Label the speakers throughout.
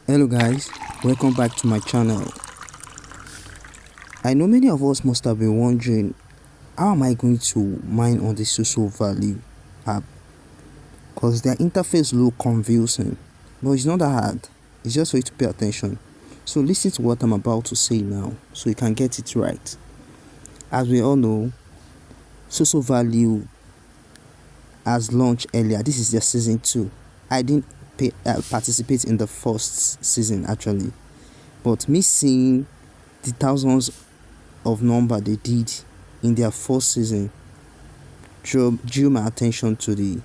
Speaker 1: Hello guys, welcome back to my channel. I know many of us must have been wondering, how am I going to mine on the Soso value app? Because their interface looks confusing, but it's not that hard. It's just for you to pay attention. So listen to what I'm about to say now so you can get it right. As we all know, Soso value has launched earlier. This is their season 2. I didn't participate in the first season actually, but me seeing the thousands of number they did in their first season drew my attention to the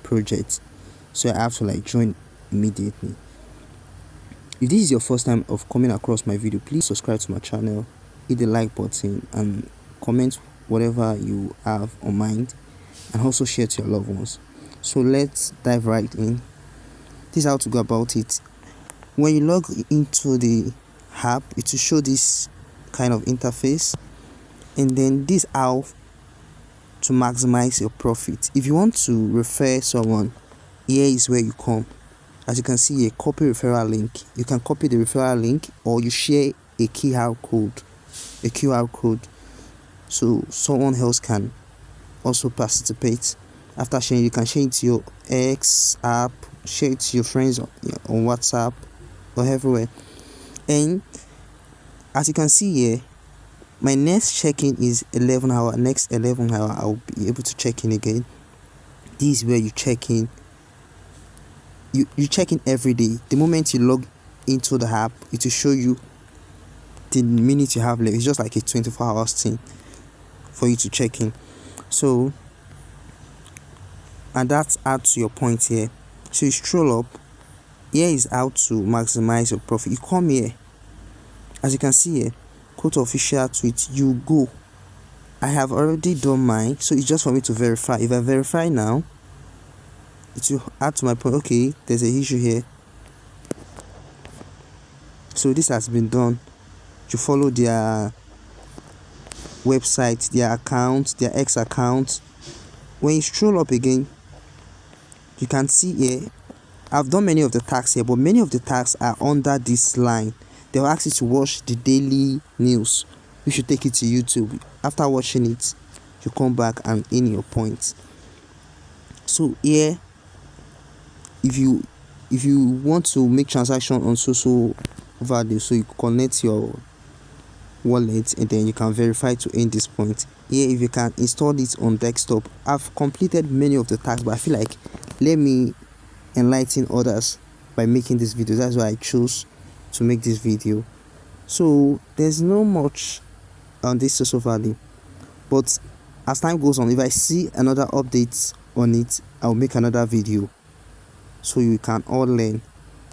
Speaker 1: project, so I have to join immediately. If this is your first time of coming across my video, please subscribe to my channel, hit the like button and comment whatever you have on mind, and also share to your loved ones. So let's dive right in. This is how to go about it. When you log into the app, it will show this kind of interface, and then this how to maximize your profit. If you want to refer someone, here is where you come. As you can see here, copy referral link. You can copy the referral link, or you share a QR code so someone else can also participate. After sharing, you can share it to your ex app, share it to your friends on WhatsApp or everywhere. And as you can see here, my next check-in is 11 hour. Next 11 hour I'll be able to check in again. This is where you check in. You check in every day. The moment you log into the app, it will show you the minute you have left. It's just like a 24 hours thing for you to check in. So, and that's adds to your point here. So you scroll up. Here is how to maximize your profit. You come here. As you can see here, go to official tweet. You go. I have already done mine, so it's just for me to verify. If I verify now, it will add to my point. Okay, there's an issue here. So this has been done. You follow their website, their account, their X account. When you scroll up again, you can see here, I've done many of the tasks here, but many of the tasks are under this line. They'll ask you to watch the daily news. You should take it to YouTube. After watching it, you come back and in your points. So here, if you want to make transaction on Soso value, so you connect your wallet and then you can verify to earn this point. Here, if you can install it on desktop. I've completed many of the tasks, but I feel like let me enlighten others by making this video. That's why I chose to make this video. So there's no much on this Soso value, but as time goes on, if I see another update on it, I'll make another video so you can all learn.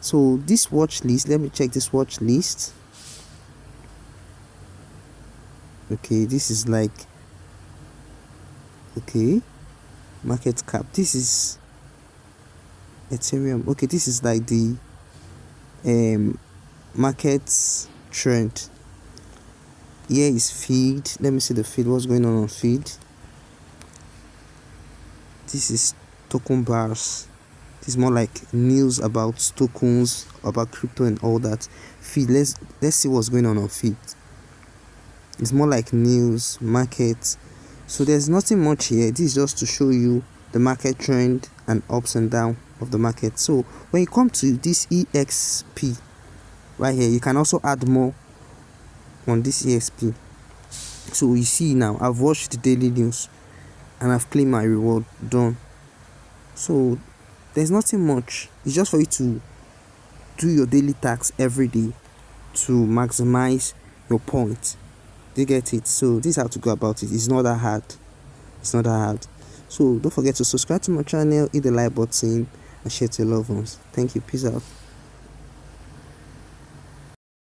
Speaker 1: So this watch list, let me check this watch list. Okay, this is market cap. This is Ethereum. Okay, this is like the market trend. Here is feed. Let me see the feed. What's going on feed? This is token bars. This is more like news about tokens, about crypto and all that. Feed. Let's see what's going on feed. It's more like news, market. So there's nothing much here. This is just to show you the market trend and ups and downs of the market. So when you come to this EXP right here, you can also add more on this EXP. So you see now, I've watched the daily news and I've claimed my reward. Done. So there's nothing much. It's just for you to do your daily tasks every day to maximize your points. Do you get it? So this is how to go about it. It's not that hard. So don't forget to subscribe to my channel, hit the like button and share to your loved ones. Thank you. Peace out.